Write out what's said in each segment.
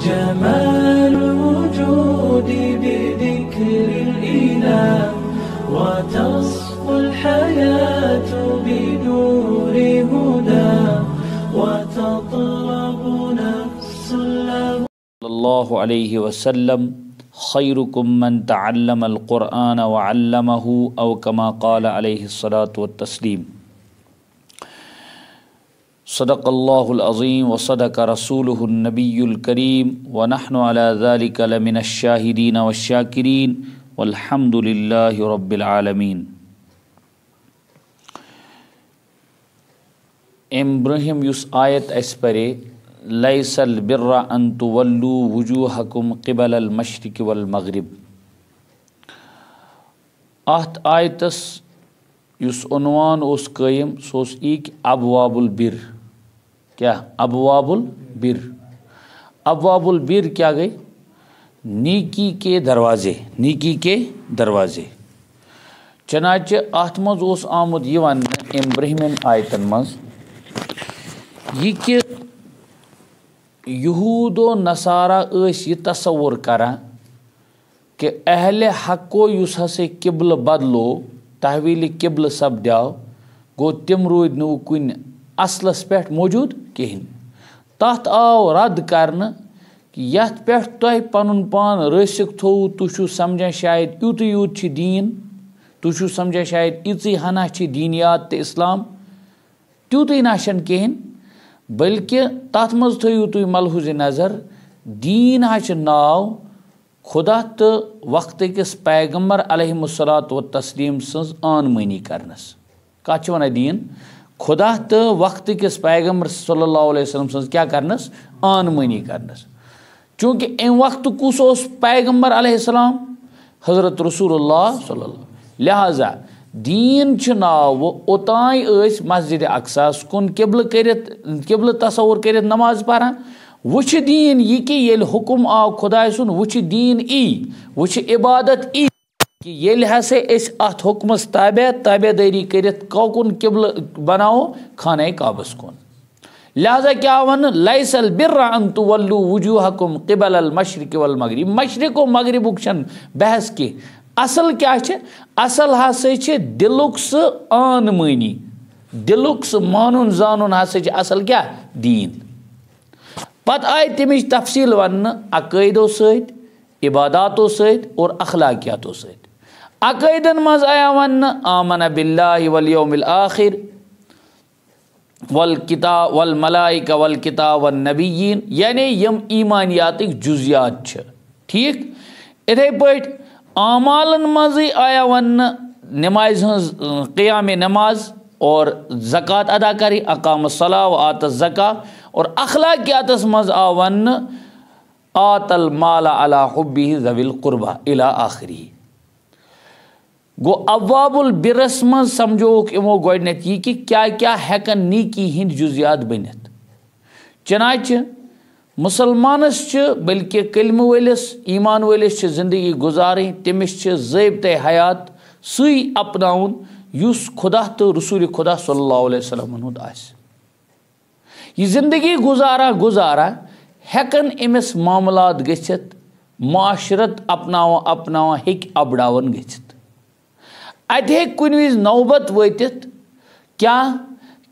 جمال الوجود بذكر الإله وتصفو الحياة بنور هدى وتطلب نفس له صلى الله عليه وسلم خيركم من تعلم القرآن وعلمه أو كما قال عليه الصلاة والتسليم صدق الله العظيم وصدق رسوله النبي الكريم ونحن على ذلك لمن الشاهدين والشاكرين والحمد لله رب العالمين. امبرہم یُس آیت اَسہِ پرے لَيْسَ الْبِرَّ أَن تُوَلُّوا وُجُوهَكُمْ قِبَلَ الْمَشْرِقِ وَالْمَغْرِبِ، اَتھ آیتَس یُس عنوان اوس قٲیِم سُہ اوس یی کہِ ابواب البر. کیٛاہ ابواب البر؟ ابواب البر کیٛاہ گٔے؟ نیکی کے دروازے، نیکی کے دروازے. چنانچہ اَتھ منٛز اوس آمُت یہِ وَننہٕ أمۍ برٛونٛہمٮ۪ن آیتَن منٛز یہِ کہِ یہوٗد و نصارہ ٲسۍ یہِ تصوُر کران کہ اہلِ حقو یُس ہسا قبلہٕ بدلو، تحویٖلِ قبلہٕ سپدیو، گوٚو تِم روٗدۍ نہٕ وۄنۍ کُنہِ اصلس پٮ۪ٹھ موٗجوٗد کِہیٖنۍ. تَتھ آو رد کرنہٕ کہ یتھ پٮ۪ٹھ تۄہہِ پنُن پان رٲسِک تھوٚوُ، تُہۍ چھُو سمجھان شاید یُتُے یوت چھِ دیٖن، تُہۍ چھُو سمجھان شاید یِژٕے ہنا چھِ دیٖنیات تہٕ اِسلام، تیوٗتٕے نہ چھَنہٕ کِہیٖنۍ، بلکہِ تَتھ منٛز تھٲیِو تُہۍ ملحوظِ نظر دیٖن حظ چھِ ناو خدا تہٕ وقتٕکِس پیغمبر علیہم الصلاۃ والتسلیٖم سٕنٛز آنمٲنی کرنس. کَتھ چھِ وَنان دیٖن؟ خدا تہٕ وقتٕکِس پیغمبر صلی اللہ علیہ وسلم سٕنٛز کیٛاہ کرنس؟ آنمٲنی کرنس. چوٗنٛکہِ اَمہِ وقتہٕ کُس اوس پیغمبر علیہ السلام؟ حضرت رسول اللہ صلی اللہ. لہٰذا دیٖن چھُ ناو وۄنۍ اوٚتانۍ ٲسۍ مسجدِ اقصاہس کُن قبلہٕ کٔرِتھ، قبلہٕ تصوُر کٔرِتھ نماز پران. وۄنۍ چھُ دیٖن یہِ کہِ ییٚلہِ حُکُم آو خۄداے سُنٛد، وۄنۍ چھُ دیٖن یی، وۄنۍ چھِ عبادت یی کہِ ییٚلہِ ہسا أسۍ اتھ حُکمس تابعدٲری کٔرِتھ کوکُن قبلہٕ بناوو؟ خانہ کعبس کُن. لہٰذا کیٛاہ وَنہٕ؟ لَيْسَ الْبِرَّ أَن تُوَلُّوا وُجُوهَكُمْ قِبَلَ الْمَشْرِقِ وَالْمَغْرِبِ. مشرق و مغربُک چھَنہٕ بحث کینٛہہ. اصل کیٛاہ چھِ؟ اصل ہسا چھِ دِلُک سُہ آنمٲنی، دِلُک سُہ مانُن زانُن ہسا چھِ اصل کیٛاہ؟ دیٖن. پتہٕ آیہِ تَمِچ تفصیٖل وننہٕ عقٲیدو سۭتۍ، عباداتو سۭتۍ اور اخلاقیاتو سۭتۍ. عقٲیدن منٛز آیا وننہٕ آمن باللہ والیوم الآخر والکتاب والملائکہ والکتاب والنبیین، یعنی یِم ایمانیاتٕکۍ جُزیات چھِ. ٹھیٖک؟ اِتھے پٲٹھۍ اعمالن منٛزٕے آیا وننہٕ نمازِ ہٕنٛز قیامِ نماز اور زکات ادا کرٕنۍ، اقام الصلاۃ و آت الزکا. اور اخلاقیاتس منٛز آو وننہٕ آت المال علی حبہ ذوی القربہ الی آخری. گوٚو ابواب البرس منٛز سمجھووُکھ یِمو گۄڈنٮ۪تھ یہِ کہِ کیٛاہ کیٛاہ ہٮ۪کن نیکی ہِنٛدۍ جُزیات بٔنِتھ. چنانچہ مُسلمانس چھِ بلکہِ کلمہٕ وٲلِس ایمان وٲلِس چھِ زندگی گُزارٕنۍ، تٔمِس چھِ ضٲبطے حیات سُے اپناوُن یُس خۄدا تہٕ رسوٗلِ خۄدا صلی اللہ علیہ وسلمن ہُنٛد آسہِ. یہِ زندگی گُزاران ہٮ۪کن أمِس معاملات گٔژھِتھ، معاشرت اپناوان ہیٚکہِ اپڈاوان گٔژھِتھ. اَتہِ ہیٚکہِ کُنہِ وِزِ نوبت وٲتِتھ کیٛاہ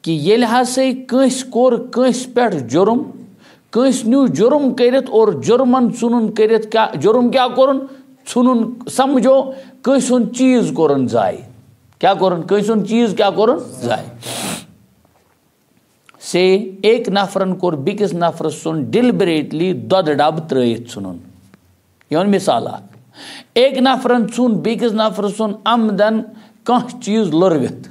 کہِ ییٚلہِ ہسا کٲنٛسہِ کوٚر کٲنٛسہِ پٮ۪ٹھ جُرم، کٲنٛسہِ نیوٗ جُرم کٔرِتھ اور جُرمن ژھُنُن کٔرِتھ کیٛاہ جُرم کیٛاہ کوٚرُن؟ ژھُنُن سمجھو کٲنٛسہِ ہُنٛد چیٖز کوٚرُن ضایع. کیٛاہ کوٚرُن؟ کٲنٛسہِ ہُنٛد چیٖز کیٛاہ کوٚرُن؟ ضایع. سے ایک نفرن کوٚر بیٚکِس نفرٕ سُنٛد ڈِلبریٹلی دۄدٕ ڈبہٕ ترٲیِتھ ژھُنُن. یہِ وَن مِثال اکھ. ایک نفرن ژھُن بیٚکِس نفرٕ سُنٛد عمدن کانٛہہ چیٖز لوٚروِتھ.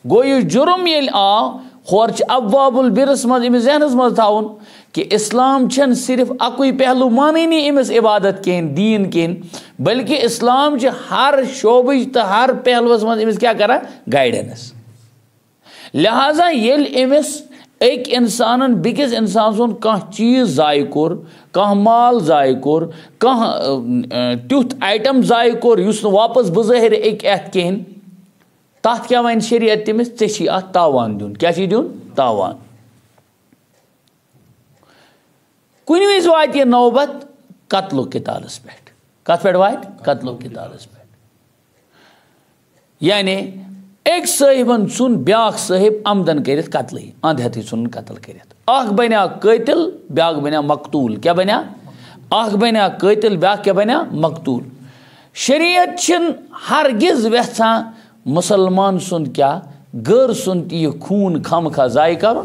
گوٚو یہِ جُرم ییٚلہِ آو، ہورٕ چھِ ابواب البرس منٛز أمِس ذہنس منٛز تھاوُن کہ اسلام چھنہٕ صرف اکُے پہلو مانٲنی أمِس عبادت کِہیٖنۍ، دیٖن کِہیٖنۍ، بلکہِ اسلام چھِ ہر شوبٕچ تہٕ ہر پہلوس منٛز أمِس کیٛاہ کران؟ گایڈنس. لہٰذا ییٚلہِ أمِس أکۍ اِنسانن بیٚکِس اِنسان سُنٛد کانٛہہ چیٖز ضایع کوٚر، کانٛہہ مال ضایع کوٚر، کانٛہہ تیُتھ آیٹم ضایع کوٚر یُس نہٕ واپس بظٲہر ہیٚکہِ یِتھ کِہیٖنۍ، تتھ کیٛاہ وَنہِ شریعت تٔمِس؟ ژےٚ چھی اتھ تاوان دیُن. کیٛاہ چھی دیُن؟ تاوان. कुन विज वात यह नौबत कत्लो कितालस पे, कत पे वात कत्लो कितालस पे। यानी एक साहिबन चुन ब्याक साहिब आमदन करित कत्ल, अंध हेतु चुन कत्ल करित, अख बन्या कतिल ब्याक बन्या मकतूल, क्या बन्या अख बन्या कतिल ब्याक क्या बन्या मकतूल। शरीयत छिन हरगिज वेछान मुसलमान सुन क्या गैर सुन यह खून खम खा जाय कर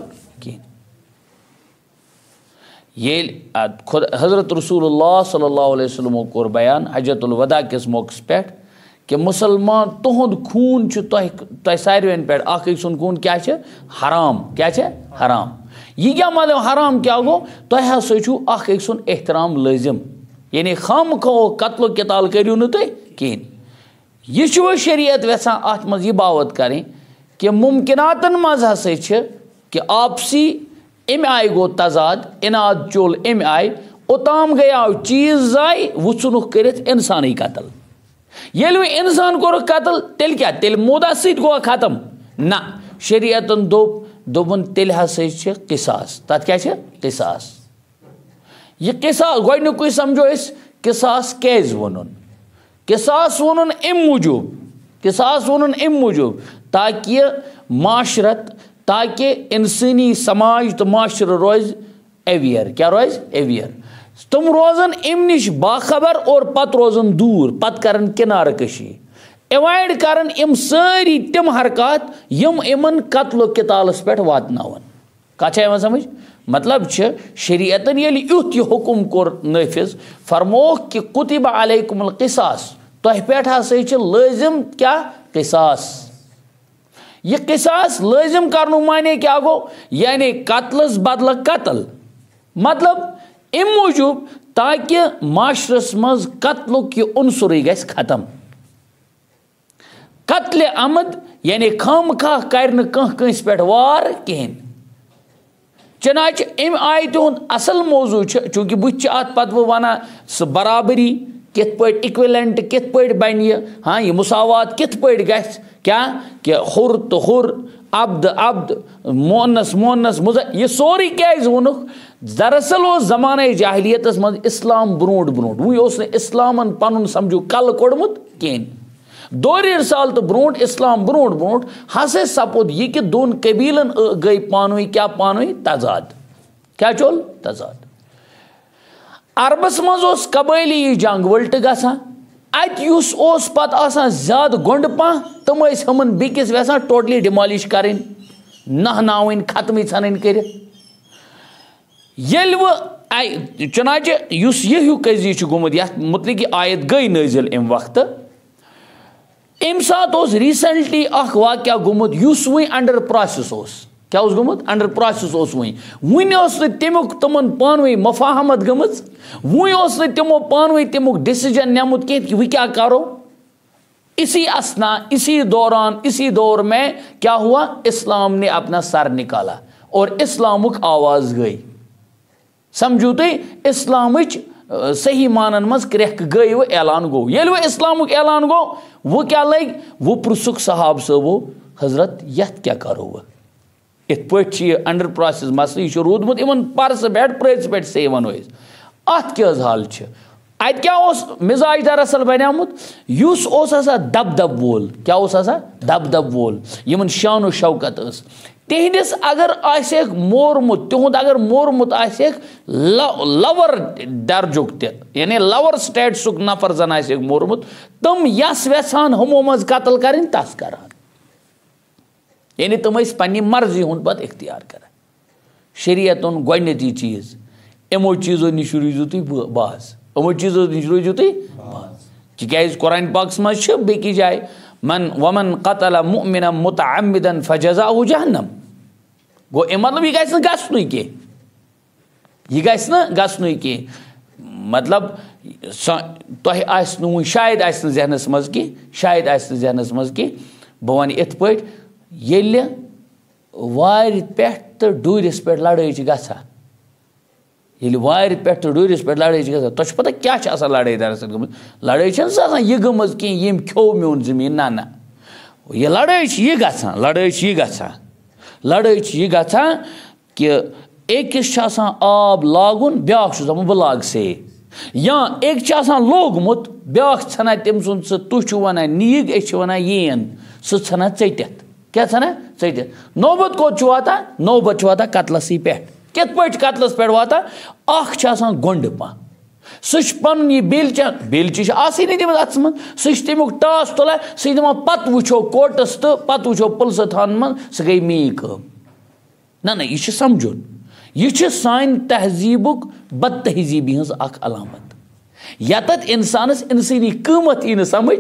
ये खुद हजरत रसूलुल्लाह सल्लल्लाहु अलैहि वसल्लम कोर बयान हज्जतुल वदा किस मौके पे कि मुसलमान तुहद खून तह सारे पे अख सुन खून क्या हराम, क्या हराम। यह क्या मतलब हराम क्या गो, तह हसा अख सुन एहतराम लाजिम, यानी खम खो कत्लो किताल करियो न तुम कहें। यह शरीयत वेछान अत मज यह बावत करें कि मुमकिनातन मज हसा कि आपसी अमि आय गो तजाद, इनाद चोल अमि आय, ओताम गया चीज जाय वुचुनुख करित इंसानी कत्ल। येल वे इंसान कोर कत्ल तेल क्या तेल मुदा सत गो खत्म ना, शरीयतन दोपन तेल हसा किसास, तथ क्या किसास। यह किसास गोडनुक समझो किसास कैज वनुन, किसास वनुन अम मूजूब, किसास वनुन अम मूजूब ताकि माशरत, ताकि इंसानी समाज तो माशर रोज एवियर, क्या रोज एवियर, तुम रोजन अम निश बाखबर और पत रोजन दूर, पत करन किनार कशी, एवॉइड करन इम सारी तिम हरकत यम इमन कत्लो कितालस पे वातनावन। कथ यह समझ, मतलब शरीयतन ये युथ यह हुकुम कोर नाफिज, फरमोख कि कुतिबा अलैकुमुल क़िसास, तह पे हसा लाजिम क्या क़िसास। यह क़िसास लाजिम करनु माने क्या गो, यानी कत्लस बदल कत्ल, मतलब अम मूजूब ताकि माशरस मज कत्लुक यह उनसुर गस खत्म। कत्ल आमद यानी खम खा कर कंस पे वार कहें। चनाच अम आय तुंद असल मौजू चूंकि बहुत पत वना सह बराबरी कित पट इक्विलेंट कित पट बन हाँ यह मुसावात कित पट गस क्या कि हुर तो हुर अब्द अब्द मोनस मोनस मुज यह सोरी क्या वोनुक। दरअसल जमाना जाहिलियत मज इस्लाम ब्रोट ब्रोट वो इस्लामन पन समझू कल कोड़मुत कहें। दौर साल तो ब्रोट इस्लाम ब्रोट ब्रोट हसे सपोद यह कि दोन कबीलन गई पानवी क्या पानवी तजाद, क्या चोल तजाद। अरबस मज कबैली जंग वल्ट गसान, अत पत ज्यादा गोंड पह तम हमन बेकिस वेसान टोटली डिमोलिश करें, नहनावन खत्म सन कर। चुनाचे यह कजी गोमुत ये मुतलिक आयत गई नाजिल अम वक्त, अम सात रिसेंटली वाक़या गोमुत वो अंडर प्रोसेस क्या गोमुत अंडर प्रोसेस वन तमुक तमन पानवे मफाहमत गमज, वो तमो पानवे तमुक डिसीजन नमुत कह कि वह क्या करो। इसी असना इसी दौरान इसी दौर में क्या हुआ, इस्लाम ने अपना सर निकाला और इस्लामुक आवाज गई। समझू तुम इस्लामिच सही मानन मज क्रेक गई वो ऐलान गो, ये वो इस्लामुक ऐलान गो वो क्या लग वो पुरसुक साहब सबो हजरत यथ क्या करो वह इत पे अंडर प्रोसेस मसल यह रूदमुत इन पर्स पे प्रस पे से वनो अत क्या हाल अत क्या मिजाज दरअसल बनियामुत दब दब वोल, क्या दब दब वोल यमन शान शौकत तिहदिस अगर आसेक मोरमुत तिहुद अगर मोरमुत आसेक लवर दर्जुक यानी लवर स्टेटसुक नफर जन आसेक मोरमुत तम यस वेछान हमो मज कत्ल करें तस करान, यानी तुम पन्नी मर्जी हुंद पत इख्तियार कर। शरीयतन गोडनेती चीज यमो चीजों निश रूजू तुम बाज, यमो चीजों निश रूजू तुम बाज तिकाज कुरान पाक मज बेकी जाए मन वमन कतल मुमिना मुतअम्मिदन फजज़ाउ जहन्नम गो मतलब यह गसन कह यह गसन कह मतलब तुह शायद जहनस मज कि शायद जहनस मज कि बह वन इत पे ये वार पे तो डूरिस पे लड़ाई गसा ये वार पे तो डूरिस पे लड़ाई गसा तुझ पता क्या लड़ाई दरअसल गम लड़ाई यह गमज कह यम खो मोन जमीन ना ना यह लड़ाई यह गसा लड़ाई यह गसा लड़ाई यह गसा कि एकस आब लागुन ब्याख बह लाग से या एक लोगमुत ब्याख छना तम सुन तुह वन नीग वन येन सह छना चटित क्या छना चटित नौबत कोत वाता नौबत वाता कतलस पे कित पे कतलस पे वाता गोंड पा सह पन यह बेलचि आसनी तमिस अत्स मन सह तमुक टास तुलान सह दपान पत वो कोर्टस तो पत वो पुलिस थान मन सह गई मी कम ना यह समझुन यह सान तहजीबुक बद तहजीबी हज अलामत यत इंसानस इंसानी कीमत यी समझ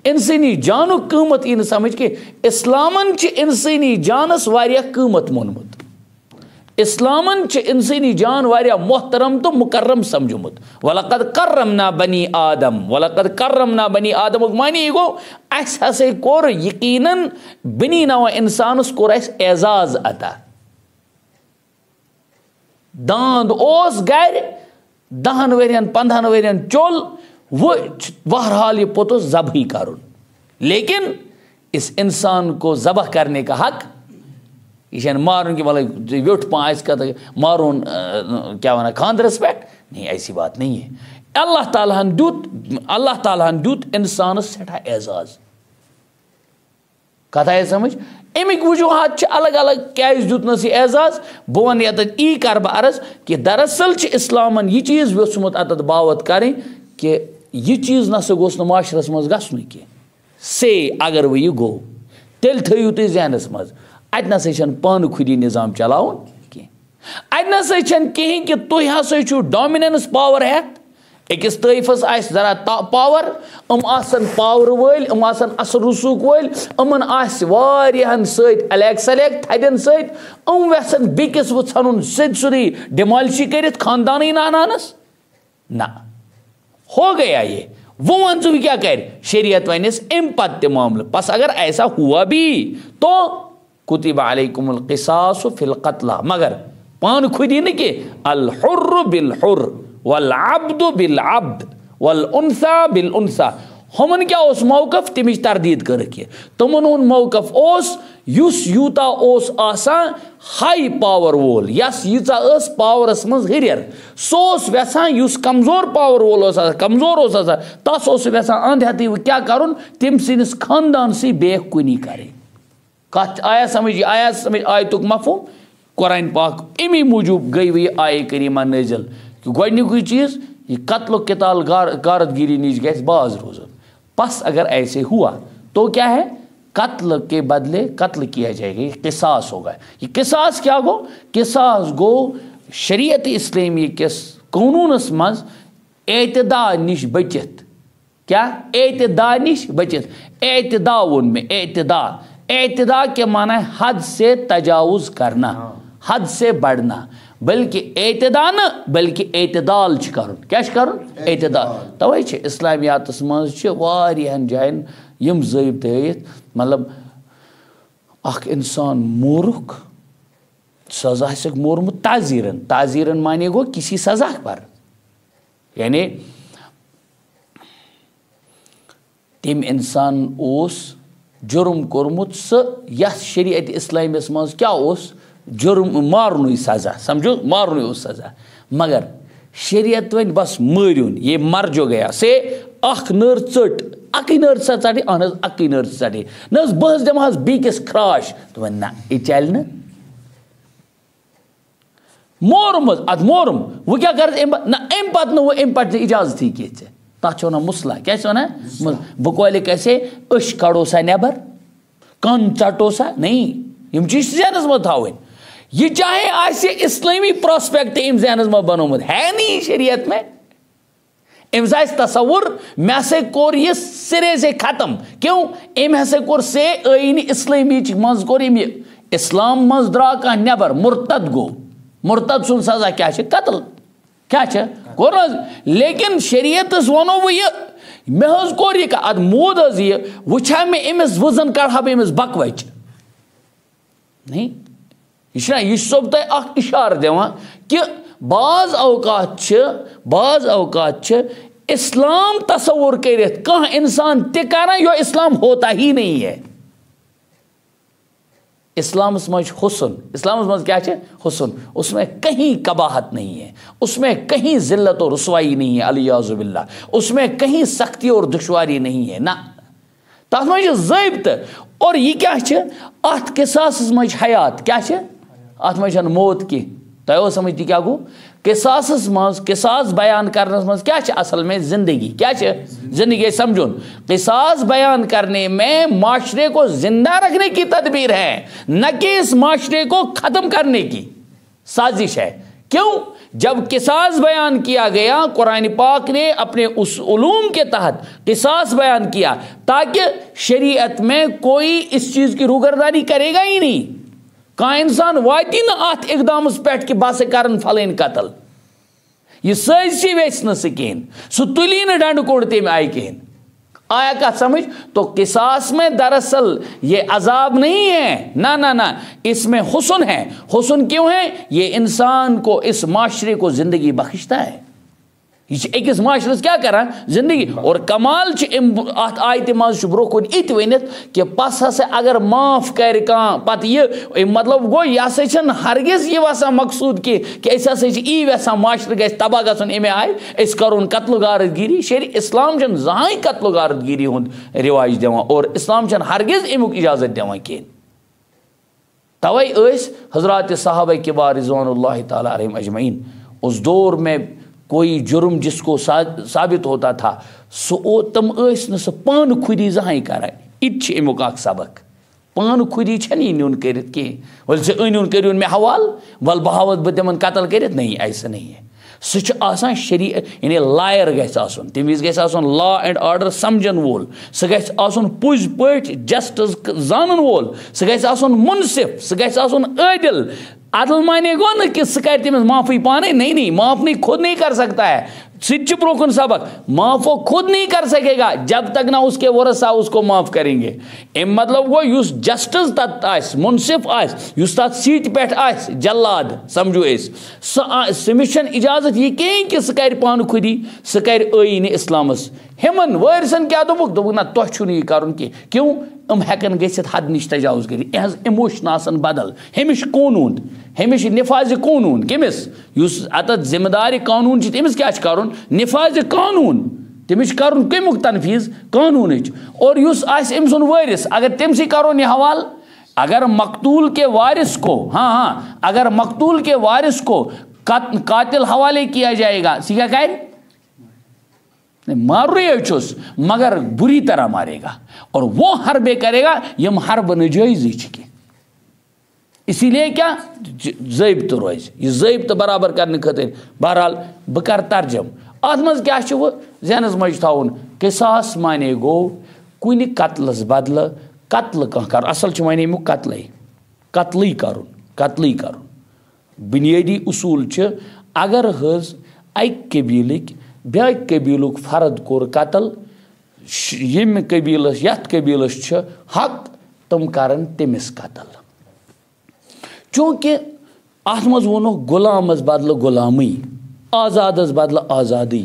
इंसानी जानुक कीमत यी समझ कि इस्लामन इंसानी जानस वारिया कीमत मोनमुत इस्लामन इंसानी जान वारिया मोहतरम तो मुकर्रम समझुमुत वलकद कर्रमना बनी बनी आदम मानी गो अस कोर यकीनन बनी नवा इंसानस कोर एजाज अता दांद ओस गर 10 वरियन 15 वरियन चोल वो बहरहाल ये पोतुस ज़बही करुन लेकिन इस इंसान को ज़बह करने का हक यह मारून कि मतलब व्योठ पाँच का मारून क्या वना खानदरस पे नहीं ऐसी बात नहीं है अल्लाह ताला दुत इंसानस सेठा एजाज कथा है समझ अमिक वजूहत अलग अलग क्या दुतनस यह एजाज बह वन ये यी कर बह अर्ज कि दरअसल इस्लामन यह चीज़ योमुत अत बावत करें कि यह चीज़ ना गोस माशरस मज गसन कह से अगर वह यह गो तेल थो तुम जहनस मज अत नसा पान खुदी निज़ाम चलावन कह अत नसा कहें कि तुम हसा डोमिनेंस पावर हेत अकिस तयफस जरा पावर पावर वल असर रसूक वल अमन सलेक सलेक थदन सैन बेकिस वो इन सोदी डिमॉलिश कर खानदान नानानस ना हो गया ये वो वन ू क्या कर शरीयत वनस अम पत मामल बस अगर ऐसा हुआ भी तो कुतिबा अलैकुमुल क़िसास फिल क़त्ला मगर पान खुदी न कि अल हुर्र बिल हुर्र वल अब्दु बिल अब्द वल उन्सा बिल उन्सा हमन क्या उस मौकफ तमिच तरदीद कर तमन उन मौकफ युस यूता आसान हाई पावर वोल यस यीचा पावरस मज हरियर सोस वेसान युस कमजोर पावर वोल कमजोर तस वेसान अंध हेत क्या करुन तम सिंस खानदान से बेख कुनी करे कत आया समझ आयतुक मफहूम कुरान पाक अमी मूजूब गई वह आय करीमा नजिल कि गोडनिक चीज़ ये कत्ल किताल कारदगिरी नीच गैस बाज रोजन बस अगर ऐसे हुआ तो क्या है कत्ल के बदले कत्ल किया जाएगा ये किसास होगा ये किसास क्या गो किसास गो शरीयत इस्लामी किस कानूनस मज एतदा निश बचित क्या एतदा निश बचित एतदा उन में एतदा के माना है हद से तजावुज करना हद से बढ़ना बल्कि एतदा न बल्कि एतदाल कर क्या कर एतदाल तवे इस्लामियात मज जायन यम ज़ाबित थयित मतलब अख इंसान मोरुख सजा से मोरमुत ताजीरन माने गो किसी सजा पर यानी तम इंसान जुर्म कोरमुत यस शरीयत इस्लामियस मज क्या जुर्म मारन सजा समझो मारन सजा मगर शरीयत वन बस मारून ये मर जो गया से अख नर चट अक नर चटे अहन अक नर चटे न बस दिमा बीकिस खराश तो वन ना यह चल न मोरम अत मोरम वो क्या कर ना अम पत वो अम पे इजाजत ही कह तथ वन मुसला क्या वन बह कोल कैसे अश कड़ो सा नबर कन चटो सा नहीं यम चीज जहनस मज थवन यह चाहे आसे इस्लामी प्रोस्पेक्ट अम जहनस मज बनोमुत है नहीं शरीयत में अम्स तस्वुर मे हसा कोर यह सिरे से खत्म क्यों अम हसा कोर से आईन इस्लामी मज कोर इस्लाम मज द्रा कह नबर मुर्तद गो मुर्तद सुन सजा क्या कत्ल क्या कोर लेकिन शरीयत वनो वो ये मे कोर यह अद मोद यह वुछा मे अमिस वजन कड़ा बह अमिस बकवच नहीं यह सोब तक इशार दिवान कि बाज अवकात इस्लाम तस्वुर कर इंसान तक यो इस्लाम होता ही नहीं है इस्लामस मज हुसन, इस्लामस मज क्या है हुसन, उसमें कहीं कबाहत नहीं है, उसमें कहीं जिल्लत और रुसवाई नहीं है अलियाज़ु बिल्लाह, उसमें कहीं सख्ती और दुश्वारी नहीं है ना, तथ मज ज़ाबित। और यह क्या है अत किसास मज हयात, क्या है अत मज मौत की, तो समझती क्या गो किसास मज किसास बयान करने मज क्या है असल में जिंदगी, क्या है जिंदगी समझुन, किसास बयान करने में माशरे को जिंदा रखने की तदबीर है, न कि इस माशरे को खत्म करने की साजिश है। क्यों? जब किसास बयान किया गया, कुरान पाक ने अपने उस उलूम के तहत किसास बयान किया ताकि शरीयत में कोई इस चीज की रूगरदारी करेगा ही नहीं, कह इंसान वाती न अत इकदाम पे कि बस कर फलन कतल, यह सजी वेस न कहें, सह तुली न डंड कोड़ तम आय कहें। आया का समझ? तो किसास में दरअसल ये अजाब नहीं है, ना ना ना, इसमें हुस्न है। हुस्न क्यों है? ये इंसान को, इस माशरे को जिंदगी बख्शता है, एक माशरस क्या कर जिंदगी। और कमाल आयत मज ब्रो कुन इत वनित कि पस हसा अगर माफ कर पत यह मतलब गो यह हसा हरगिज यह वसा मकसूद कि यी वसा माशर ग तबाह गन अमे आय अस करोन कत्ल गारतगिरी। शेर इस्लाम जहां कत्ल गारतगिरी हुंद रिवाज दिवान और इस्लाम हरगिज अमुक इजाजत दिवान कहें। तवै हजरात सहाबा किबार रिज़वानुल्लाहि ताला अलैहिम अजमईन उस दौर में कोई जुर्म जिसको साबित होता था सो तम न पान खुदी जहां कर, इत अमुक सबक, पान खुदी नुन कर वल से अन कर मे हवाल वल बहावत बह तिमन कतल कर, नहीं ऐसा नहीं है। सह शरी यानी लायर गन तमिस गन लॉ एंड ऑर्डर समझन वोल, सह गन पुज पट जस्टिस जानन वोल, सह गन मुनसिफ, सह गन आदिल। अदल माने गो न कि सह कर तमिस माफी पाने, नहीं नहीं, माफ नहीं, खुद नहीं कर सकता है। सिच ब्रोकन सबक, माफ वो खुद नहीं कर सकेगा जब तक ना उसके वरसा उसको माफ करेंगे। एम मतलब वो युस जस्टिस तत आस, मुनसिफ आस, युस तत सीट पेट आस जल्लाद, समझो समिश इजाजत ये कहें कि सह कर पान खुदी, सह कर आईन इस्लामस हमन वरसन क्या दोपुक दोपुक ना तुह छु यह करन कि क्यों हेकन गसित हद निश तजावुज कर, यहज इमोशन आसन बदल, हमिश कानून, हमिश निफाज कानून, कमिस युस अत जिम्मेदार कानून तमिस क्या करुन निफाज कानून, तमिस करुन कमुक तनफीज कानून। और युस आस अम सुन वारिस अगर तमसी करोन यह हवाल, अगर मकतूल के वारिस को, हाँ हाँ, अगर मकतूल के वारिस को कातिल हवाले किया जाएगा, सी क्या कह मार चुस मगर बुरी तरह मारेगा और वो हरबे करेगा यम हरब नजायज की। इसीलिए क्या ज़ाबित रोज, यह ज़ाबित बराबर करने खातिर। बहरहाल बह कर तर्जम अत मज क्या जहनस मज थवन किसास माने गो कुन कत्लस बदल कत्ल कह कर, असल माने अमुक कत्ल कत्ल कर। बुनियादी उसूल अगर हज अक कबीलक ब्या कबीलुक फर्द कोर कत्ल, यम कबीलस यथ कबीलस हक तम करन तमिस कत्ल। चूंकि अत मज वोनो गुलामस बदल गुलामी, आजादस बदल आज़ादी,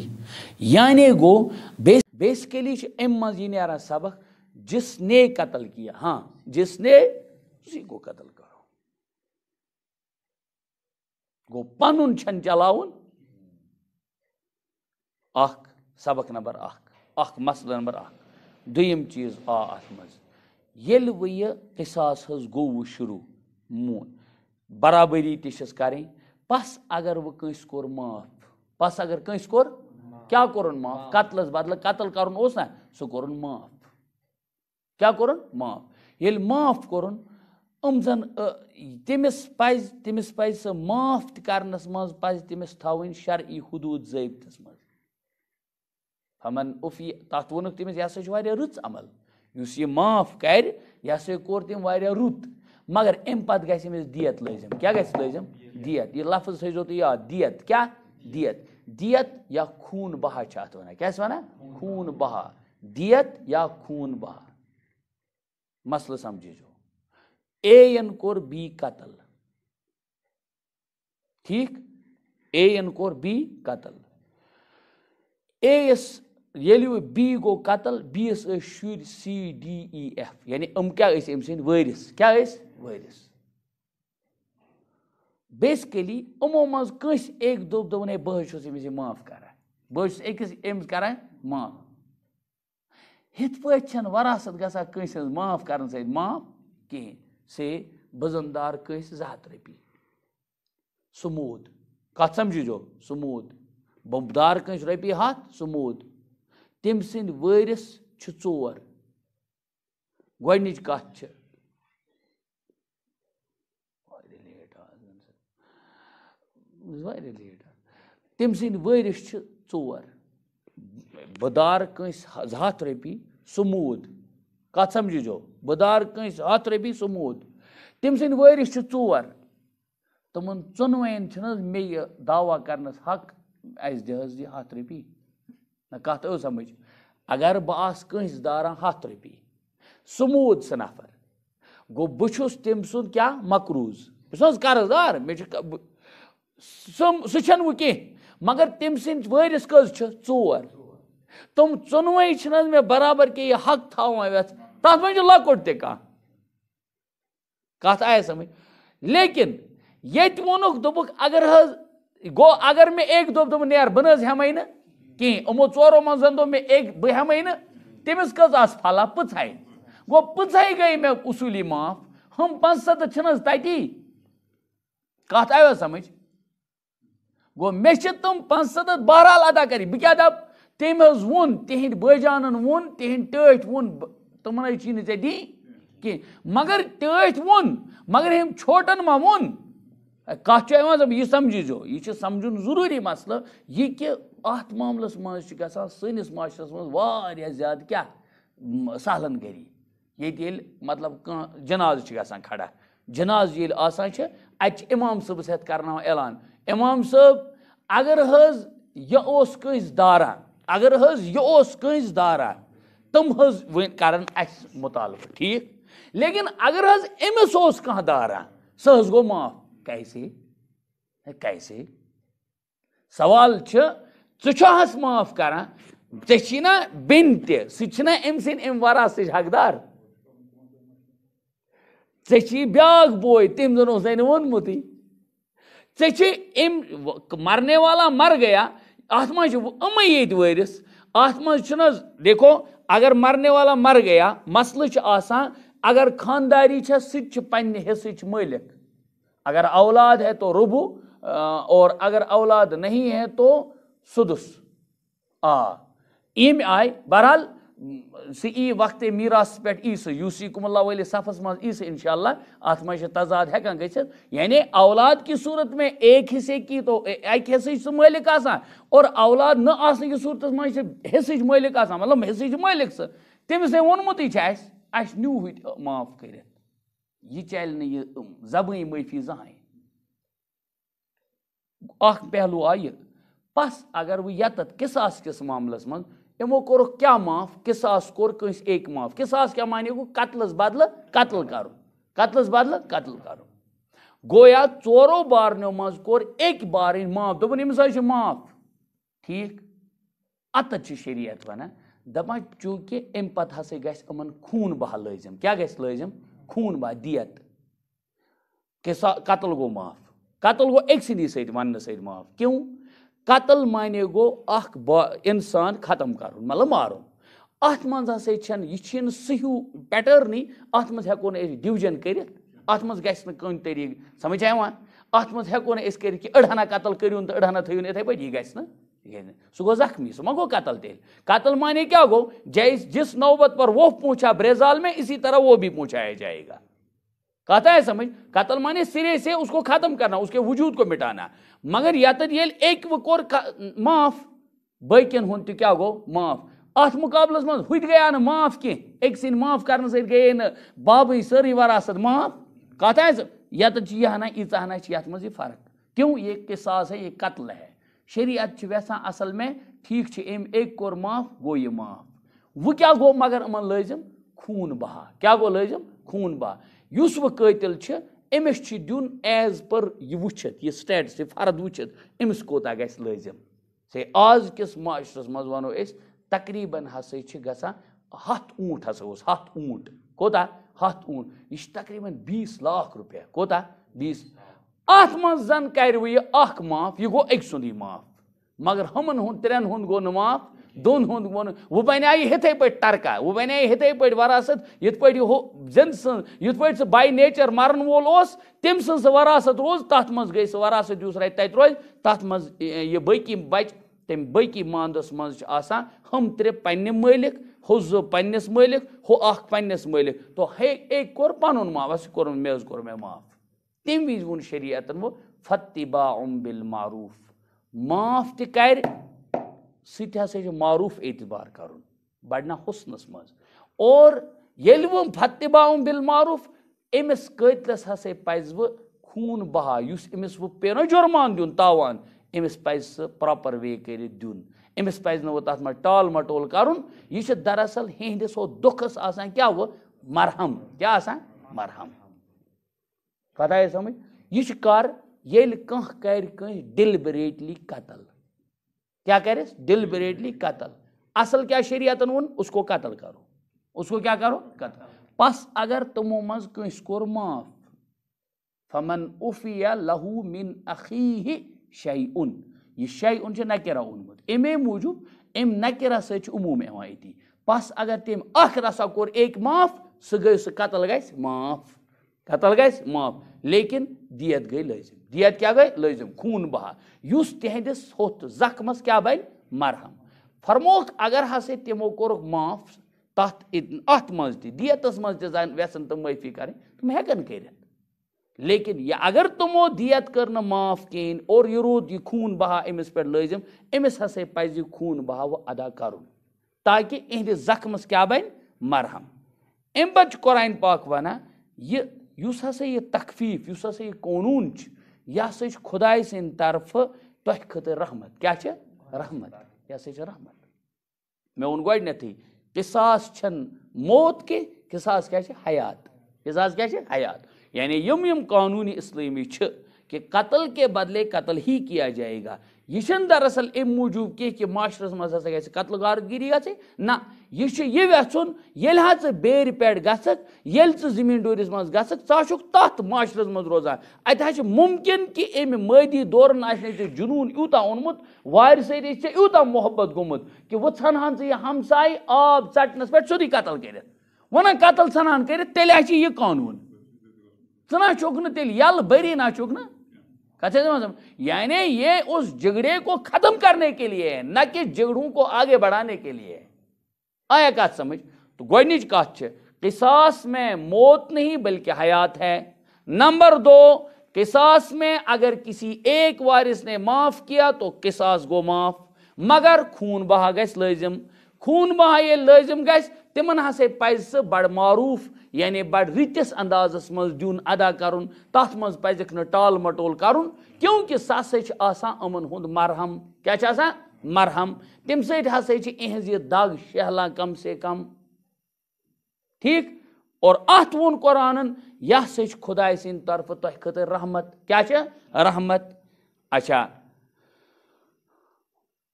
यानी गो बेसिकली अम मज यह नेरान सबक जिसने कत्ल किया, हाँ जिसने उसी को कत्ल करो। गो पनुन छन चलाउन अख सबक नंबर अख मसला नंबर दुयम चीज अत मज येल वो यह किसास हज गो शुरू मून बराबरी तस करें। पस अगर वो कंस कोर माफ, पस अगर कंस कोर क्या कोरन माफ, कत्लस बदल कत्ल करन ओस ना सह कोरन माफ, क्या कोरन माफ। येल माफ कोरन जन तमिस पज सह माफ करनस मज पज तमिस थवन शरई हुदूद ज़ाबितस मज। हमन उफी तथ वोन तमिस यह हसा रुत अमल, युस यह माफ कर यह कोर तम रुत, मगर अम पत गमिस दियत लाजिम, क्या लाजिम दियत। यह लफ्ज थो तो याद, दियत क्या दियत, दियत या खून बहा अत वन, क्या वन खून बहा, दियत या खून बहा। मसल समझो एन कोर बी कत्ल, ठीक, एन कोर बी कत्ल, एस ये बी गो कत्ल, बीस शुर सी डी ई एफ, यानी क्या अम सिंद वारिस, क्या वारिस। बेसिकली यमो मज कंस एक दोपन है बह अमिस माफ करान बस अकिस अमिस करान माफ हित पे वरासत गसा कंस माफ कर सत माफ कहें से बजनदार कंस 200 रपी समूद कत समझो समूद बमदार कंस रपी 100 समूद तम सद वरिस 4 गोडनिच कत लेट तम सद वरिस 4 बदार कंस 100 रपी समूद कत समझो बदार कंस 100 रपी समूद तम सद वरिस 4 तमन चुनवन मे दावा करनस हक अस दहस 100 रपी ना कत समझ अगर बह कंस दारान 100 रपी समूद स नफर गो बहुस तम सुद क्या मकरूज बस कर्जदार मे सह वो कह मगर तम सद वरिस कज 4 तुम चुनवे मे बराबर के यह हक थवान तथ मे लकुट कत आया समझ लेकिन ये वोनुक दोपुक अगर गो अगर मे एक दोप नेर बह हेमे न कहें यमो 4 मज मे एक बह हेमे न तमिस कज आस फला 5 गो 5 गई मे उसूली माफ हम 500 तती कत आया समझ गो मे तुम 500 बहरहाल अदा कर बह क्या दप तम वोन तिहद बजान वोन तिहद टठ वोन तमन ची दी कह मगर टठ वोन मगर हम छोटन मा वोन कत यह समझो यह समझुन जरूरी मसल यह कि अत मामलस मज सनिस माशरस मज ज्यादा क्या सहलन गरी ये मतलब जनाज गसान खड़ा जनाज ये आसान इमाम सबस हेत करना ऐलान इमाम सब अगर यह कंस दारा अगर यह कंस दारा तम कर मुतालबा ठीक लेकिन अगर अमिस कह दारा सह गो माफ कैसे कैसे सवाल च माफ करान ऐना बेन तना अम सम वरा हकदार ऐ ब्याक बोय तम जन वोनमुत मरने वाला मर गया अत मम ये वरिस अत मज देखो अगर मरने वाला मर गया मसल अगर खानदारी सह पन्ने हिस्स मालिक अगर औलाद है तो रुबु और अगर औलाद नहीं है तो सुदुस इम आय बहरहाल सी ई वक्त मीरास पे यूसीकुमुल्लाह वाले सफस मज इंशाअल्लाह अत मज तजाद हेकान गछित यानी औलाद की सूरत में एक हिस्से की तो एक हिस्से मालिक और औलाद न आसने की सूरत मज हिस्से मालिक मतलब हिस्से मालिक सह तमिस वोनमुत न्यू माफ कर यह चल जबानी माफी जहां पहलू आय पस अगर वो यत किसास किस मामलस मज यमो कोर क्या माफ किसास कोर कंस एक माफ किसास क्या माने गो कत्लस बदल कत्ल करो कत्लस बदल कत्ल करो गोया 4 बारनो मज कोर एक बार माफ दोपन अमिस माफ ठीक अत शरीयत वन दपान चूंकि अम पत हसा गमन खून बहा लाजिम क्या लाजिम खून बहा दियत कत्ल गो माफ कत्ल गो एक सदी वन माफ क्यों कत्ल माने गो इंसान खत्म कर मतलब मारुन अत मज यह सही पैटर्न अत मज हेको डिवीजन कर अत मज गन तरीक समझ आवान अत मज हेको कि अड़हना कत्ल करूँ तो अड़हना थोन इथे पे यह गह सह गो जख्मी सह मा गो कत्ल तेल कत्ल माने क्या गो जिस नौबत पर वो पहुंचा ब्रेजाल में इसी तरह वो भी पहुंचाया जाएगा कहता है समझ कत्ल माने सिरे से उसको खत्म करना उसके वजूद को मिटाना मगर यत एक कोर माफ बकिन हूं क्या गो माफ अत मुकाबलस मज हुत गया न माफ कह एक सिन माफ कर गए न बाबी सारी वरासत माफ कहता है यत यह ना ईचा हना यथ मज फर्क क्यों ये किसास है ये कत्ल है शरीयत वैसा असल में ठीक अम एक कोर माफ गो ये माफ वो क्या गो मगर अमन लाजिम खून बहा क्या गो लाजिम खून बहा युस वो कतिल अमिस दिन एज पर यह वुचित यह स्टेट से फर्द वुचित अमिस कोता गस लाजिम से आज किस माशरस मज वनो तकरीबन हसा गसान 100 ऊंट हसा 100 ऊंट कोता 100 ऊंट यह तकरीबन 20 लाख रुपया कोता 20 अत मं जन कर यह माफ यह गो अक सुंद माफ मगर हमन हुंद त्रेन हुंद गो माफ दोन हुंद गो वो बने हिथे पे टरका वो बने हिथे पे वरासत यथ पे जिन युथ पे बाय नेचर मरन वोल तम सज वरासत रोज तथ मज गई सह वरासत उस रत तत रोज तथ मज यह बकी बच तम बकी मानदस मज हम त्रे पन्ने मालिक हो जो पन्नस मालिक हो अख पन्नस मालिक तो हे एक कोर पनुन माफ अस कोर मे कोर मे माफ तम विज वोन शरीयतन वो फत्तिबाउम बिल मारूफ माफ त कर सह मारूफ एतबार कर बड़ना हुस्नस मज और ये वो फत्तिबाउम बिल मारूफ अमिस कतलस हसे पज वो खून बहा युस अमिस वो पे न जुर्मान दिन तावान अमिस पज सह प्रॉपर वे कर दिन अमिस पज न वो तथ में टाल मटोल कर यह दरअसल हिंदस वो दुखस आसान क्या वो मरहम क्या आसान मरहम पता है समझ यह कर ये कह कर डिलिबरेटली कत्ल क्या करे डिलिबरेटली कत्ल असल क्या शरीयतन वोन उसको कत्ल करो उसको क्या करो कत्ल पस अगर तुमो मज कंस कोर माफ फमन उफिया लहू मिन अखीहि शैउन यह शैउन नकिरा ओनमुत अमे मूजूब अम नकिरा सच उमूम यहां अति पस अगर तम अख रसा कोर एक माफ सह गई सह कत्ल गस माफ कत्ल गस माफ लेकिन दियत गई लाजिम दियत क्या गई लाजिम खून बहा युस तिहंदिस होत जख्मस क्या बन मरहम फरमोख अगर हसे तमो कोर माफ तथ अत मज दियतस मज वेसन तुम माफी करें तुम हेकन कर लेकिन यह अगर तुमो दियत कर माफ कहें और यह रोद यह खून बहा अमिस पे लाजिम अमिस हसे पज खून बहा वो अदा कर ताकि इहंदिस जख्मस क्या बन मरहम अम पे कुरान पाक वना यह युस हसा यह तखफीफ युस हसा यह कानून यह हसा खुदाय सिंद तरफ तुह खतर रहमत क्या रहमत यह हसा रहमत मे वोन गोडनेथी किसास छन मौत के किसास क्या हयात किसास क्या हयात यानी यम कानूनी इस्लामी कि कत्ल के बदले कत्ल ही किया जाएगा यह दरअसल अम मूजूब कि माशरस मज हसा ग कत्ल गारगिरी गे ना यह वेचुन ये बेर पे गक ये जमींदोरिस मज गक तथ माशरस मज रोजान अत मुमकिन कि अम मादी दौरन आने जुनून यूता ओनमुत वार सरी यूता मोहब्बत गोमुत कि वो षान यह हमसाय आब चटनस पे सोदी कत्ल कर वन कत्ल षान कर तेल यह कानून तना चुक न तेल यल बरी ना चुक न कथे यानी ये उस झगड़े को खत्म करने के लिए है न कि झगड़ों को आगे बढ़ाने के लिए है आया कत समझ तो गोडनिच कत किसास में मौत नहीं बल्कि हयात है नंबर 2 किसास में अगर किसी एक वारिस ने माफ किया तो किसास गो माफ मगर खून बहा गस लाजिम खून बहा ये लाजिम गस तिमन हसे पज बड़ मारूफ यानी बड़ रितिस अंदाजस मज दिन अदा करुन तथ मज पजक न टाल मटोल करुन क्योंकि सह अमन हुंद मरहम क्या मरहम तम सज दाग शहला कम से कम ठीक और अत वोन कुरानन यह सह खुदाय सिंद तरफ तुह खतर रहमत क्या रहमत अच्छा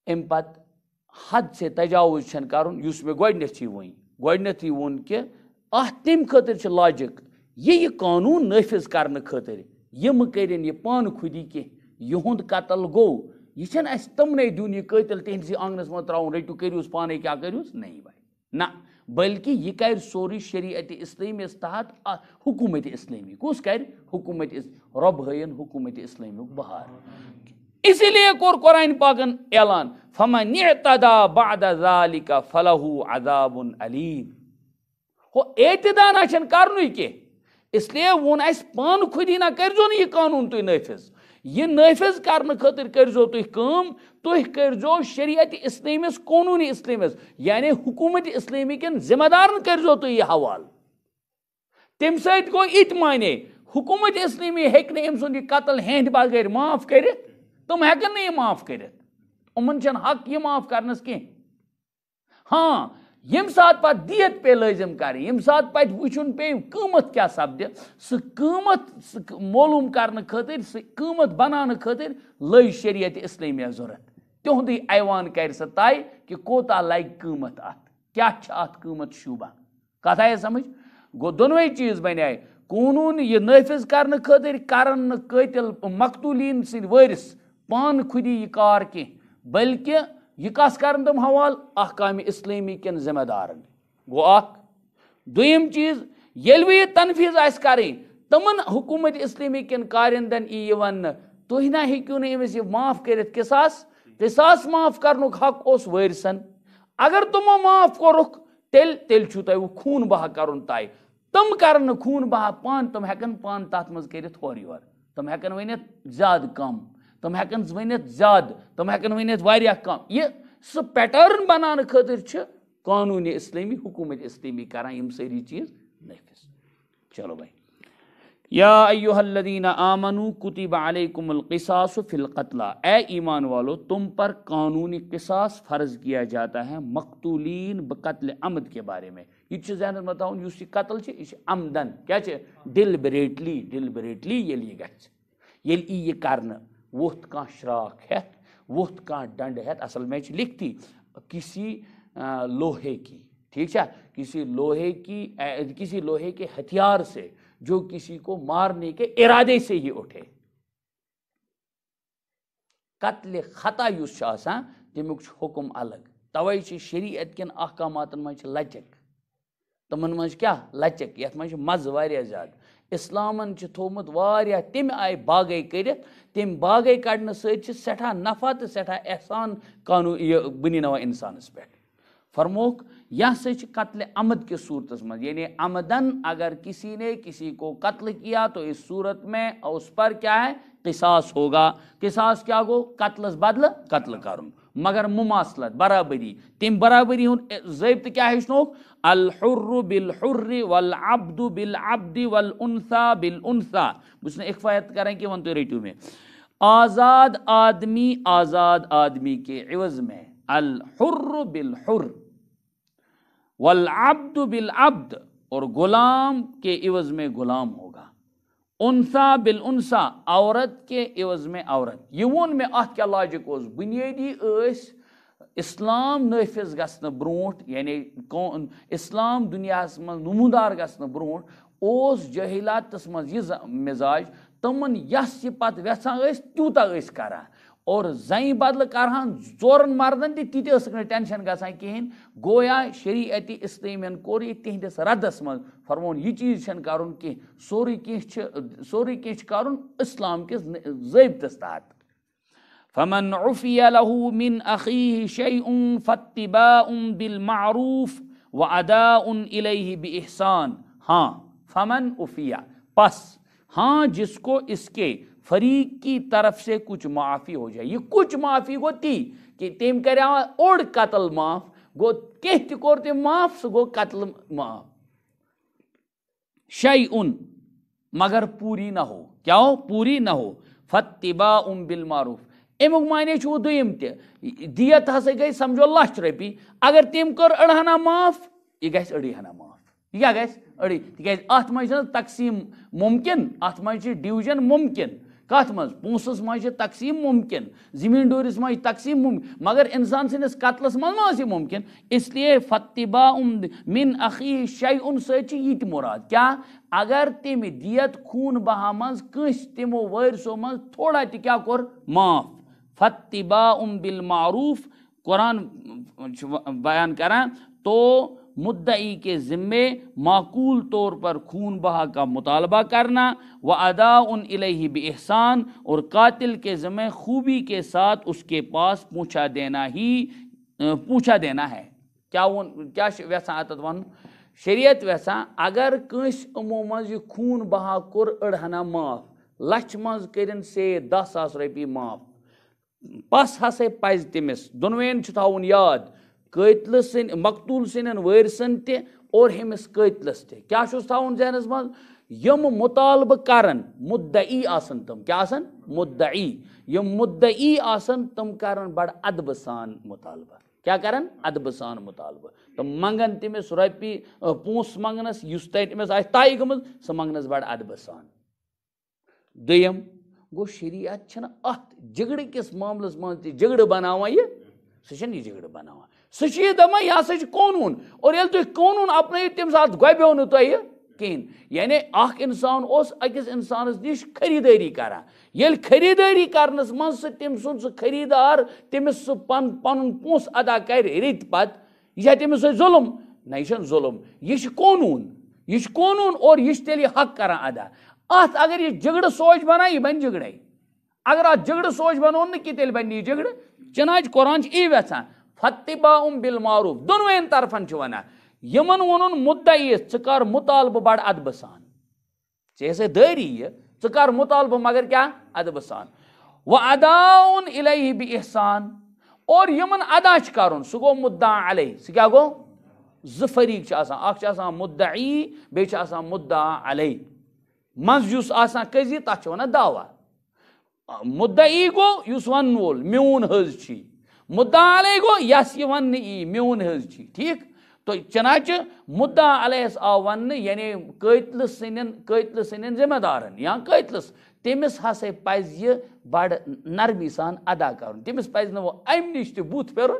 अम पत हद से तजावुज करुन युस मे गोडनेथी वोन कि तम खतर लॉजिक यह कानून नाफिज करने खतर यम करें यह पान खुदी कह यहुंद कत्ल गो यह तमने दिन यह कतिल तिहस आंगनस मज त्राउन रटू करूस पाने क्या करूस नहीं भाई ना बल्कि यह कर सोरी शरीयत इस्लामियस तहत हुकूमत इस्लामी कुस कर हुकूमत रब हयन हुकूमत इस्लामी बहार इसीलिए कोर कुरान पाकन ऐलान फमन इअतदा बअद ज़ालिका फलहु अज़ाबुन अलीम हो एतदा ना करनु के इसलिए वोन अस पान खुदी ना करजो न यह कानून तुम नाफिज यह नाफिज करने खतर करजो तुम करजो शरीयत इस्लामियस कानून इस्लामियस यानी हुकूमत इस्लामी के जिम्मेदारन करजो तुम यह हवाल तम सत गो इत माने हुकूमत इस्लामी हेक अम सुंद कत्ल हेंद बगैर माफ कर तुम हेकन यह माफ कर उमन हक यह माफ करनस कह हाँ यम सात पत दियत पे लाजिम कर यम सात पत वुचुन पे कीमत क्या सपद कीमत मालूम करने खतर कीमत बनाने खतर लग शरीयत इस्लामिया जरूरत तिहुंद ऐवान कर सह तय कि कोता लग कीमत अत क्या अत कीमत शूबा कथ आया समझ गो दोनवे चीज बन कानून यह नाफिज करने खातिर करन कातिल मकतूलीन सिंद वारिस पान खुदी यह कार की बल्कि यह कस करन तम हवाल अहकाम इस्लामी के जिम्मेदारन गो अख दुयम चीज येल भी तनफीज आस करें तमन हुकूमत इस्लामी के कारिंदन यह वन तुह ना हेक्यू न अमिस यह माफ कर किसास माफ करनुक हक ओस वारिसन अगर तुमो माफ कोरुख तेल तेल छु तय खून बहा करुन तय तम करन खून बहा पान तम हेकन पान तथ मज करित होर योर तम हेकन वनित ज्यादा कम तम हेकन वनित ज्यादा तम हेकन वनित वारिया कम यह सह पैटर्न बनाने खातिर छ कानून इस्लामी हुकूमत इस्लामी करान यम सारी चीज नफिस। चलो भाई या अय्युहल्लज़ीना आमनू कुतिबा अलैकुमुल क़िसासु फिल क़त्ला, ए ईमान वालो तुम पर कानूनी क़िसास फ़र्ज किया जाता है मकतूलीन बक़त्ल अमद के बारे में। यह ज़हन बताऊँ युस कत्ल यह अमदन क्या डिलिबरेटली ये गछ ये करने वोथ का श्राख हेत वोथ का डंड हेत असल में लिखती किसी लोहे की, ठीक है, किसी लोहे के हथियार से जो किसी को मारने के इरादे से ही उठे। कत्ल खता युस तमुक हुक्म अलग तवे शरीयत किन अहकामातन मज लचक तमन मज क्या लचक यथ मज मज वारिया ज्यादा इस्लामन थोमुत वारिया तम आय बागै करित तम बागै कड़ने सठा नफा तो सठा एहसान कानून बनी नवा इंसानस पे फरमोक यह से कत्ल अमद के सूरत मज यानी अमदन अगर किसी ने किसी को कत्ल किया तो इस सूरत में उस पर क्या है किसास होगा। किसास क्या गो कत्लस बदल कत्ल करुन मगर मुमासलत बराबरी तम बराबरी ज़ाब्त क्या हेचनोक अल हुर्रु बिल हुर्रि वल अब्दु बिल अब्दि वल उन्सा बिल उन्सा। उसने इख्फायत करें कि वन तो रेटू में आज़ाद आदमी के इवज में अल हुर्रु बिल हुर्र वल अब्दु बिल अब्द और गुलाम के इवज में गुलाम होगा। उन्सा बिल उन्सा औरत के इवज में औरत। ये वोन में अत क्या लॉजिक ओस बुनियादी इस्लाम नाफिज गसन ब्रोट यानी इस्लाम दुनिया मज नमूदार गसन ब्रोट ओस जहिलातस मज यह मिजाज तमन यस यह पत वेछान तूता करान और जई बदल करान चोरन मर्दन तीत टेंशन गसान कहें गोया शरीयत इस्लामियन कोर तिहंदिस रदस मज फरमोन यह चीज करुन कह सोरी कह करुन इस्लाम किस ज़ाब्तस तहत। फमन उफिया लहू मिन अखीहि शैउन फत्तिबाउन बिल मारूफ व अदाउन इलैहि बिइहसान। हाँ फमन उफिया पस हाँ जिसको इसके फरीक की तरफ से कुछ माफ़ी हो जाए। ये कुछ माफ़ी गोती कि तेम कर ओड कत्ल माफ गो कह कोर तम माफ सह गो कत्ल माफ। शैउन मगर पूरी ना हो क्या हो पूरी ना हो फत्तिबाउन बिल मारूफ अमुक माने वो दुयम दियत हसा गई समझो लक्ष रपी अगर तम कर अड़हना माफ यह गस अड़ी हना माफ क्या गस अड़ी तिक अत मज तकसीम मुमकिन अत मज डिवीजन मुमकिन कत मज पोसस मज तकसीम मुमकिन जमींदोरिस मज तकसीम मुमकिन मगर इंसान सिंस कत्लस मज मुमकिन। इसलिए फत्तिबाउन मिन अखीहि शैउन सत मुराद क्या अगर तम दियत खून बहा मज कस तमो वारिसो मज थोड़ा क्या कोर माफ। फत्तिबाउन बिल मारूफ कुरान बयान करा तो मुद्दई के ज़िम्मे माकूल तौर पर खून बहा का मुतालबा करना व अदाउन इलैहि बिइहसान और कातिल के ज़िम्मे खूबी के साथ उसके पास पूछा देना है। क्या वो क्या वैसा आतत वन शरीयत वैसा अगर कंस अमो मज खून बहा कोर अड़हना माफ लक्ष मज कर से 10,000 रपी माफ पस हसे पज तमिस दोनवेन थवन याद कतल सन मकतूल सन वारिसन ते और हमिस कतलस ते क्या थवन जहनस मज यम मुतालबह करन मुद्दई आसन तम क्या आसन मुद्दई यम मुद्दई आसन तम करन बड़ अदब सान मुतालबा क्या करन अदब सान मुतालबा तम मंगन तमिस रपी पोस मंगनस युस तमिस आय तय गमज सह मंगनस बड़ अदब सान। दोयम गो शरीयत छन अत झगड़ किस मामलस मज झगड़ बनावा यह सह झगड़ बनावा सह दपान यह हसा कानून और ये तुम कानून अपन तम सात गो न तुह कहें यानी अख इंसान अकिस इंसानस निश खरीदारी करान ये खरीदारी करनस मन तम सुन खरीदार तमिस पन पोस अदा कर रेत पत यह तमिस जुल्म ना यह जुल्म यह कानून और यह तेल हक करान अदा अत अगर यह झगड़ सोच बना यह बन झगड़े अगर अत झगड़ सोच बनो न कि तेल बन यह झगड़ चनाच कुरान यी वेचान फत्तिबाउम बिल मारूफ दोनों तरफन वना यमन वोन मुद्दई कर मुतालबह बड़ अदब सान ऐसे दारी यह कर मुतालबह मगर क्या अदब सान व अदाउन इलैहि बि इहसान और यमन अदा कर सह गो मुद्दा अलैह सह क्या गो ज फरीक अख मुद्दई बे मुद्दा अलैह मज कजी तथ वन दावा मुद्दई गो युस वन वोल म्यून हज छी मुद्दा अलैह गो यस यह वन म्यून हज छी ठीक तो चनाच मुद्दा अलैहस आव वन यानी कतल सन जिम्मेदारन या कतलस तमिस हसा पज यह बड़ नरमी सान अदा कर तमिस पज वो अम नश बुत फिर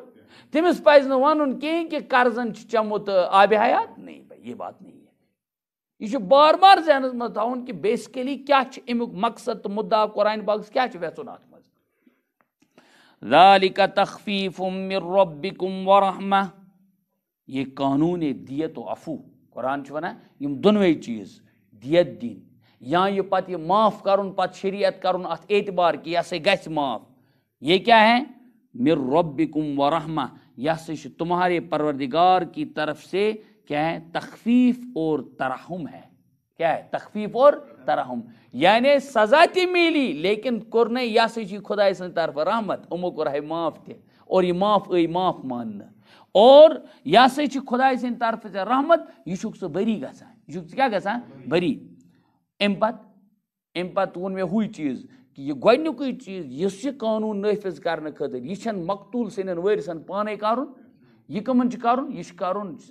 तमिस पज वन कहें कि कर्जन चमुत आब हयात नहीं भाई ये बात नहीं है यह बार बार जहनस मज थवन कि बेसिकली क्या अमुक मकसद तो मुद्दा कुरान पाक क्या वेचुन अत मज ज़ालिका तख़फ़ीफ़ुम मिर रब्बिकुम व रहमह ये कानून दियत व अफू कुरान वना यम दोनवे चीज दियत दिन या ये पत ये माफ कर पत शरीयत कर अत एतबार कि यह गस माफ ये क्या है मिर रब्बिकुम व रहमा यह तुम्हारे परवरदिगार की तरफ से क्या है तखफीफ और तरहम है क्या है तखफीफ और तरहम यानी सजा ती मिली लेकिन कुर यह खुदा सद तरफ रहमत उमो कोर है माफ ते और ये माफ माफ मान और यह खुदा सद तरफ से रहमत यह सह बरी गसान यह क्या गसान बरी अम पत वोन मे हुई चीज कि यह गोडनुक चीज इस कानून नाफिज करने खतर यह मकतूल सन वरिसन पाने कर यह कमन कर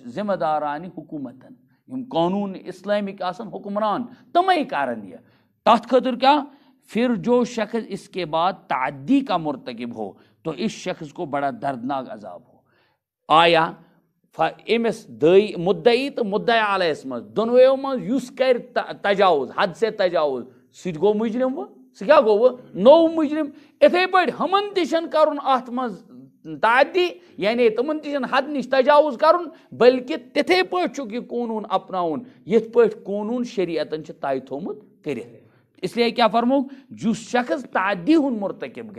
जिम्मेदारान हुकूमतन यम कानून इस्लामिक हुक्मरान तमें करन यह तथ खतर क्या फिर जो शख्स इसके बाद ताद्दी का मुर्तकिब हो तो इस शख्स को बड़ा दर्दनाक अजाब हो आया अमिस मुद्दई तो मुद्दा अलैहिस मज दोनों मज कर तजावुज हद से तजावुज सह गो मुजरिम वो सह क्या गो वो नो मुजरिम इथे पे हमन तन कर अत मज तादी यानी तमन तन हद नश तजावुज कर बल्कि तिथे पे यह कानून अपनाउन यथ पे कानून शरीयतन तय थोमुत कर इसलिए क्या फरमो जुस शख्स तादी हुन मुर्तकिब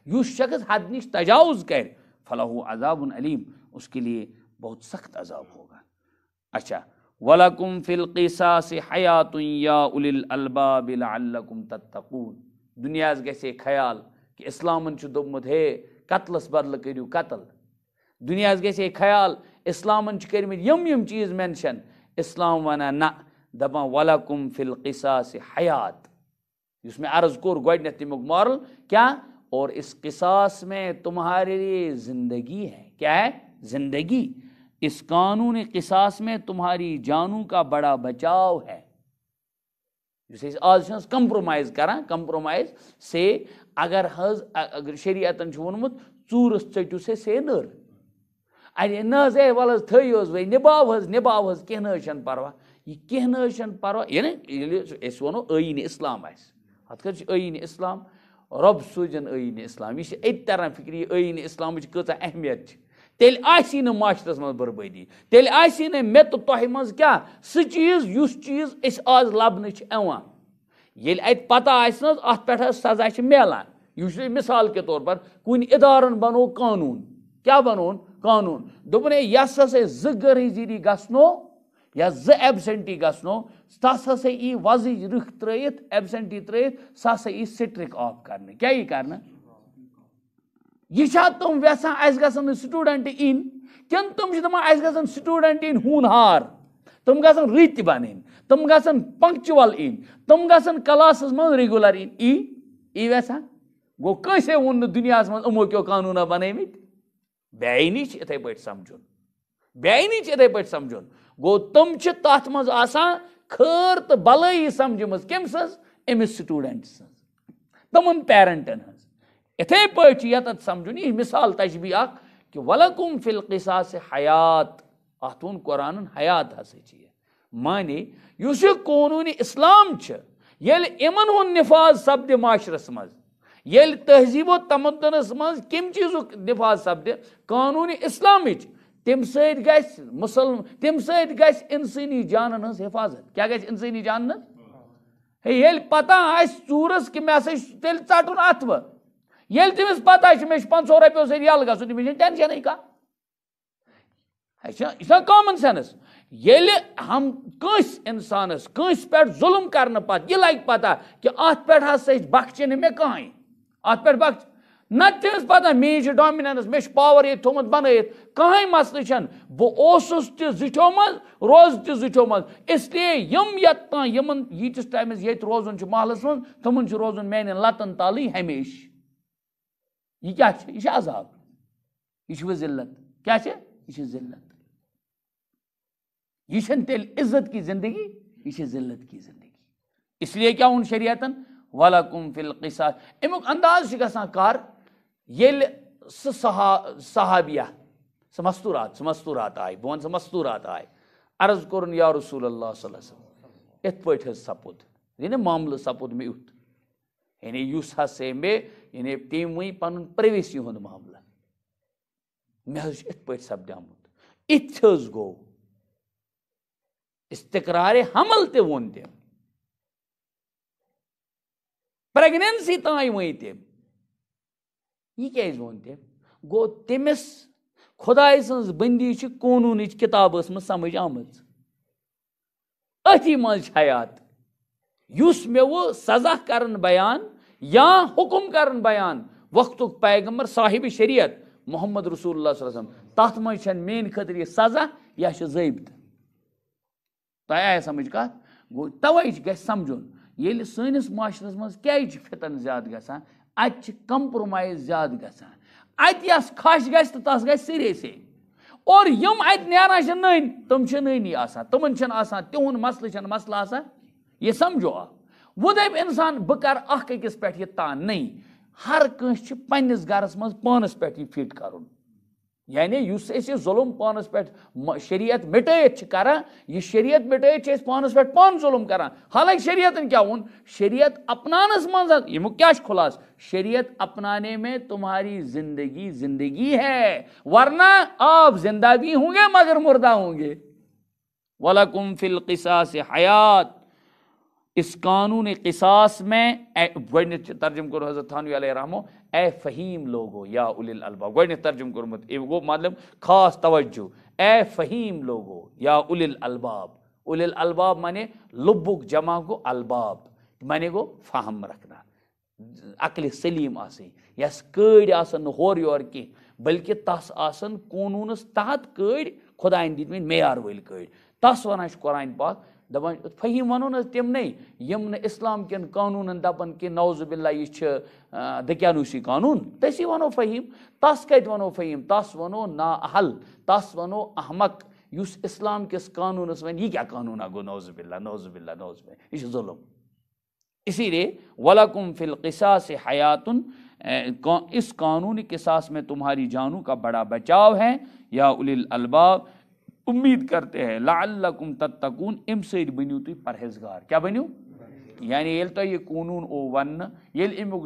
गुस शख्स हद नश तजावुज कर फलहु अज़ाबुन अलीम उसके लिए बहुत सख्त अजाब होगा। अच्छा वलकुम फिल क़िसासि हयातुन या उलिल अलबाब लअल्लकुम तत्तकून दुनियास गसे ख्याल कि इस्लामन छु दोमुत हे कत्लस बदल करियो कत्ल दुनियास गसे ख्याल इस्लामन छु करमित यम चीज मेंशन इस्लाम वना ना दपा वलकुम फिल क़िसासि हयात जिसमें अर्ज कोर गोडनेथ तमुक मॉरल क्या और इस क़िसास में तुम्हारे लिए जिंदगी है क्या है जिंदगी इस कानून क़िसास में तुम्हारी जानों का बड़ा बचाव है जिसे आज कंप्रोमाइज करा कंप्रोमाइज से अगर शरीयतन वोनमुत चूरस चटू से नर अरे न वल थोस वे निभाव कह परवा यह कह परवा ये वो आईन इस्लाम अत आईन इस्लाम रब सूजन आईन इस्लाम यह अत तरह फिक्र आईन इस्लाम कचा अहमियत तेल आसी न माशरस मज बर्बादी तेल आसी न मे तो तोह मज क्या सह चीज युस चीज इस आज लबन ये अत पता अत पे सजा मिलान यह मिसाल के तौर पर कुन इदारन बनो कानून क्या बनो कानून दोपन यस ज गैरहाजिरी गो या ज एबसेंटी गो तस हसा यी वजह रुख त्रित एबसेंटी त्रित सह हसा यी स्ट्रिक ऑफ करने क्या यी करना यह तुम वेसान गन स्टूडेंट इन किन तुम दपान स्टूडेंट इन हूनहार तुम गन रित बन तुम गन पंक्चुअल इन तुम गन क्लास मज रेगुलर इन ई वेसान गो कैसे वोन दुनिया मज अमो क्यों कानून बनमित बेनी इथे पे समझुन बेनी इथे पे समझुन गो तुम तथ मज खर तो भलाई समझ कम अमिस स्टूडेंट तमन पेरेंटन इथे पे यत समझुन यह मिसाल तशबी कि वलकुम फिल क़िसास हयात अत वोन कुरान हयात हसा माने युस ये कानून इस्लाम येल इमन हुन निफाज सपद माशरस मज येल तहजीबो तमद्दुनस मज किम चीजुक निफाज सपद कानून इस्लाम तम सत इंसानी जानन हज हिफाजत क्या गस इंसानी जानन ये पता चूरस कि मे तेल चटुन अथ ये तमिस पता मे 500 रपो सत यल गन तमिस टेंशन कह यह कॉमन सेंस ये हम कंस इंसानस कंस पे जुल्म करने पत यह लग पता कि अत पे बख्शे मे कहें अत पे बख्श न तमिस पता मे डोमिनेंस मे पावर ये थोमुत बनत कहें मसल बहुत जिठो मज रोज तिठो मज इसलिए यम यीटिस टाइमस ये रोजन महलस मज तमन रोजन मान लतन ताल हमेश यह क्या यह अजाब यह जिल्लत क्या यह जिल्लत यह तेल इज्जत की जिंदगी यह जिल्लत की जिंदगी इसलिए क्या उन शरीयतन वलकुम फिल क़िसास अमुक अंदाज गसान कार येल सहाबिया मस्तूरात आय बह वन मस्तूरात आय अर्ज कोर या रसूलल्लाह सल्लल्लाहु अलैहि वसल्लम इत पे सपुद यानी मामल सपुद मे युथ यानी युस हसे मे यानी तम वही पन प्राइवेसी हुंद मामला मे इत पे सपदामुत इत गो इस्तिकरार हमल ते वोन तम प्रेगनेंसी ताई वन तम यह क्या वोन तम गो तमिस खुदाय सज बंदी कानून किताब समझ आमज अथी मज हयात युस मे वो सजा करन बयान या हुकुम करन बयान वक्तुक पैगंबर साहिब शरीयत मोहम्मद रसूलुल्लाह सल्लल्लाहु अलैहि वसल्लम तथ मज मेन खतर यह सजा या ज़ाबित तय समझ कत गो तवे ग समझुन ये सनिस माशरस मज क्या फितन ज्यादा गसान अत कंप्रोमाइज ज्यादा गसान अत यस खश गस तस गस सिरे से और यम अत नेरान नन तम ननी आसान तमन आसान तिहुन मसल मसल आसान ये समझो आ वो दप इंसान बह कर अकिस पे यह तान नहीं हर कंस पन्निस गरस मज पानस पे यह फिट करुन यानी युस जुल्म पानस पे शरीयत मिटयत करान यह शरीयत मिटयत पानस पे पान जुल्म करान हालांकि शरीयतन क्या वोन शरीयत अपनानस मज यमुक क्या खुलास शरीयत अपनाने में तुम्हारी जिंदगी जिंदगी है वरना आप जिंदा भी होंगे मगर मुर्दा होंगे वलकुम फिल क़िसास हयात इस कानून क़िसास में तर्जुम करो हज़रत थानवी अलैहि रहमो ए फ़हीम लोगो या उलिल अलबाब गो तर्जुम कर्मुत गो मतलब खास तवज्जो ए फ़हीम लोगो या उलिल अलबाब माने लुब्बुक जमा गो अलबाब माने गो फ़हम रखना अक्ल सलीम आसे यस कड़ आसन होर योर की बल्कि तस आसन कानूनस तहत कड़ खुदाइन दित मेयार वल कड़ तस वन कुरान पाक दपान फ़हीम वनो न तम नहीं यम न इस्लाम कन कानून दपान कि नौजुबिल्ला यह दक्यानूसी कानून तसी वनो फ़हीम तस कत वनो फ़हीम तस वनो नाअहल तस वनो अहमक युस इस्लाम किस कानूनस वन यह क्या कानून गो नौजुबिल्ला नौजुबिल्ला नौजुबिल्ला यह जुल्म इसीलिए वलकुम फिल क़िसास हयातुन इस कानूनी क़िसास में तुम्हारी जानों का बड़ा बचाव है या उलिल अलबाब उम्मीद करते हैं लअल्लकुम तत्तकून इम से बनियो तुम परहेजगार क्या बनियो यानी ये तो ये कानून ओ वन ये अमुक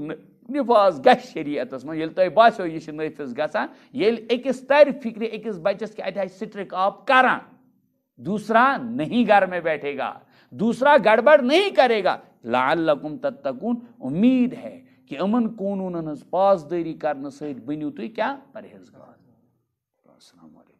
निफाज गश शरीयतस मन ये तो बासो यह नफिज गसान ये अकिस तर फिक्र अकिस बचस कि अत स्ट्रिक आप करान दूसरा नहीं घर में बैठेगा दूसरा गड़बड़ नहीं करेगा लअल्लकुम तत्तकून उम्मीद है कि अमन कानूनन पासदारी करने सहित बनियो तुम क्या परहेजगार। अस्सलामु अलैकुम।